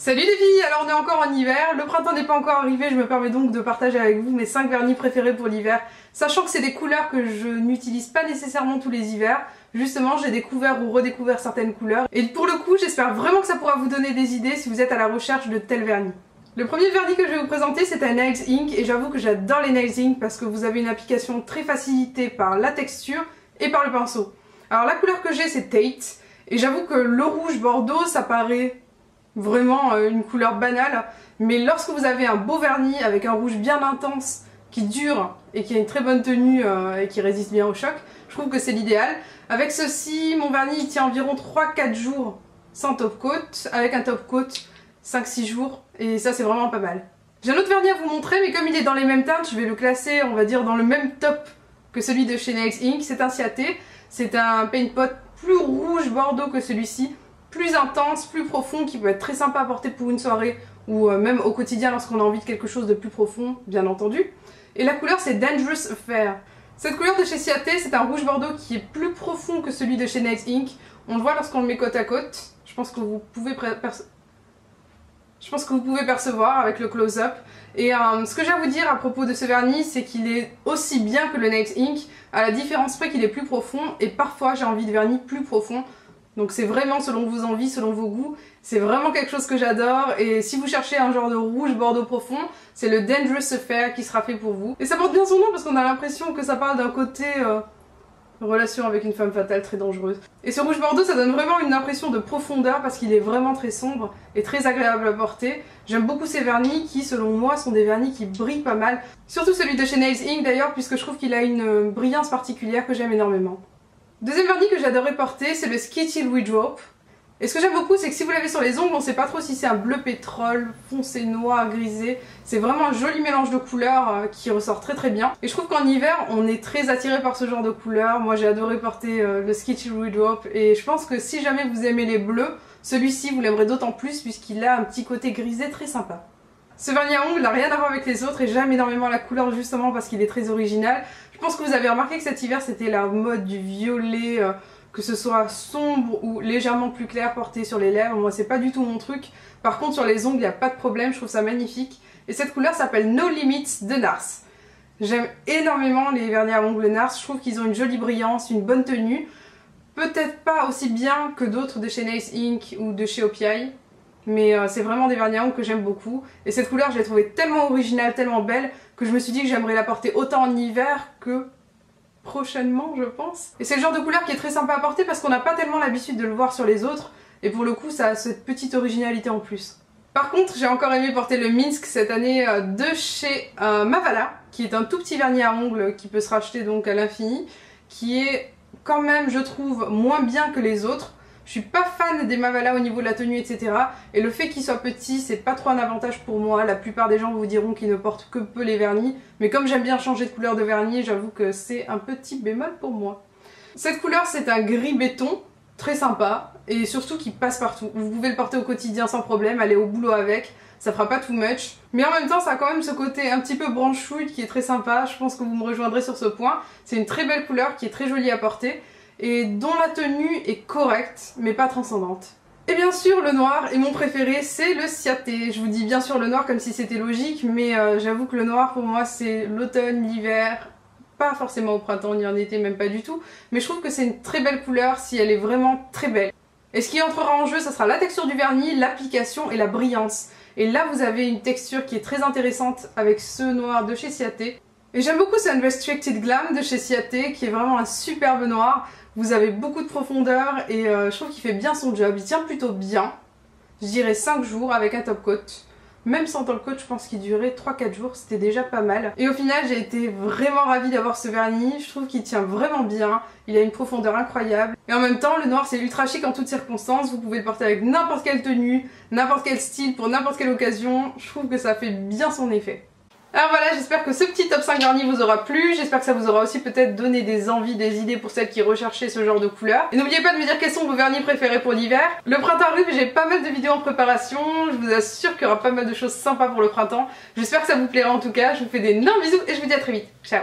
Salut les filles, alors on est encore en hiver, le printemps n'est pas encore arrivé, je me permets donc de partager avec vous mes 5 vernis préférés pour l'hiver, sachant que c'est des couleurs que je n'utilise pas nécessairement tous les hivers. Justement, j'ai découvert ou redécouvert certaines couleurs, et pour le coup, j'espère vraiment que ça pourra vous donner des idées si vous êtes à la recherche de tels vernis. Le premier vernis que je vais vous présenter, c'est un Nails Ink, et j'avoue que j'adore les Nails Ink parce que vous avez une application très facilitée par la texture et par le pinceau. Alors la couleur que j'ai, c'est Tate, et j'avoue que le rouge bordeaux, ça paraît vraiment une couleur banale, mais lorsque vous avez un beau vernis avec un rouge bien intense qui dure et qui a une très bonne tenue et qui résiste bien au choc, je trouve que c'est l'idéal. Avec ceci, mon vernis il tient environ 3-4 jours sans top coat, avec un top coat 5-6 jours, et ça c'est vraiment pas mal. J'ai un autre vernis à vous montrer, mais comme il est dans les mêmes teintes, je vais le classer, on va dire, dans le même top que celui de chez Nails Ink. C'est un Ciaté, c'est un paint pot plus rouge bordeaux que celui-ci, plus intense, plus profond, qui peut être très sympa à porter pour une soirée ou même au quotidien lorsqu'on a envie de quelque chose de plus profond, bien entendu. Et la couleur c'est Dangerous Affair. Cette couleur de chez Ciaté, c'est un rouge bordeaux qui est plus profond que celui de chez Nails Ink. On le voit lorsqu'on le met côte à côte. Je pense que vous pouvez percevoir avec le close-up. Et ce que j'ai à vous dire à propos de ce vernis, c'est qu'il est aussi bien que le Nails Ink, à la différence près qu'il est plus profond, et parfois j'ai envie de vernis plus profond. Donc c'est vraiment selon vos envies, selon vos goûts, c'est vraiment quelque chose que j'adore, et si vous cherchez un genre de rouge bordeaux profond, c'est le Dangerous Affair qui sera fait pour vous. Et ça porte bien son nom parce qu'on a l'impression que ça parle d'un côté relation avec une femme fatale très dangereuse. Et ce rouge bordeaux, ça donne vraiment une impression de profondeur parce qu'il est vraiment très sombre et très agréable à porter. J'aime beaucoup ces vernis qui, selon moi, sont des vernis qui brillent pas mal. Surtout celui de chez Nails Ink d'ailleurs, puisque je trouve qu'il a une brillance particulière que j'aime énormément. Deuxième vernis que j'adorais porter, c'est le Sketchy Louis Drop. Et ce que j'aime beaucoup, c'est que si vous l'avez sur les ongles, on sait pas trop si c'est un bleu pétrole, foncé, noir, grisé. C'est vraiment un joli mélange de couleurs qui ressort très très bien. Et je trouve qu'en hiver, on est très attiré par ce genre de couleurs. Moi j'ai adoré porter le Sketchy Louis Drop, et je pense que si jamais vous aimez les bleus, celui-ci vous l'aimerez d'autant plus puisqu'il a un petit côté grisé très sympa. Ce vernis à ongles n'a rien à voir avec les autres et j'aime énormément la couleur justement parce qu'il est très original. Je pense que vous avez remarqué que cet hiver c'était la mode du violet, que ce soit sombre ou légèrement plus clair porté sur les lèvres. Moi c'est pas du tout mon truc. Par contre sur les ongles il n'y a pas de problème, je trouve ça magnifique. Et cette couleur s'appelle No Limits de Nars. J'aime énormément les vernis à ongles Nars, je trouve qu'ils ont une jolie brillance, une bonne tenue. Peut-être pas aussi bien que d'autres de chez Nails Ink ou de chez OPI. Mais c'est vraiment des vernis à ongles que j'aime beaucoup. Et cette couleur je l'ai trouvée tellement originale, tellement belle, que je me suis dit que j'aimerais la porter autant en hiver que prochainement je pense. Et c'est le genre de couleur qui est très sympa à porter parce qu'on n'a pas tellement l'habitude de le voir sur les autres. Et pour le coup ça a cette petite originalité en plus. Par contre j'ai encore aimé porter le Minsk cette année de chez Mavala, qui est un tout petit vernis à ongles qui peut se racheter donc à l'infini, qui est quand même je trouve moins bien que les autres. Je suis pas fan des Mavala au niveau de la tenue, etc. Et le fait qu'il soit petit, c'est pas trop un avantage pour moi. La plupart des gens vous diront qu'ils ne portent que peu les vernis. Mais comme j'aime bien changer de couleur de vernis, j'avoue que c'est un petit bémol pour moi. Cette couleur, c'est un gris béton, très sympa. Et surtout qui passe partout. Vous pouvez le porter au quotidien sans problème, aller au boulot avec. Ça fera pas too much. Mais en même temps, ça a quand même ce côté un petit peu branchouille qui est très sympa. Je pense que vous me rejoindrez sur ce point. C'est une très belle couleur qui est très jolie à porter, et dont la tenue est correcte, mais pas transcendante. Et bien sûr, le noir, et mon préféré, c'est le Ciaté. Je vous dis bien sûr le noir comme si c'était logique, mais j'avoue que le noir pour moi c'est l'automne, l'hiver, pas forcément au printemps ni en été, même pas du tout, mais je trouve que c'est une très belle couleur si elle est vraiment très belle. Et ce qui entrera en jeu, ça sera la texture du vernis, l'application et la brillance. Et là vous avez une texture qui est très intéressante avec ce noir de chez Ciaté. Et j'aime beaucoup ce Unrestricted Glam de chez Ciaté, qui est vraiment un superbe noir. Vous avez beaucoup de profondeur et je trouve qu'il fait bien son job. Il tient plutôt bien. Je dirais 5 jours avec un top coat. Même sans top coat, je pense qu'il durait 3-4 jours. C'était déjà pas mal. Et au final, j'ai été vraiment ravie d'avoir ce vernis. Je trouve qu'il tient vraiment bien. Il a une profondeur incroyable. Et en même temps, le noir, c'est ultra chic en toutes circonstances. Vous pouvez le porter avec n'importe quelle tenue, n'importe quel style, pour n'importe quelle occasion. Je trouve que ça fait bien son effet. Alors voilà, j'espère que ce petit top 5 vernis vous aura plu, j'espère que ça vous aura aussi peut-être donné des envies, des idées pour celles qui recherchaient ce genre de couleurs. Et n'oubliez pas de me dire quels sont vos vernis préférés pour l'hiver. Le printemps arrive, j'ai pas mal de vidéos en préparation, je vous assure qu'il y aura pas mal de choses sympas pour le printemps. J'espère que ça vous plaira en tout cas, je vous fais d'énormes bisous et je vous dis à très vite. Ciao.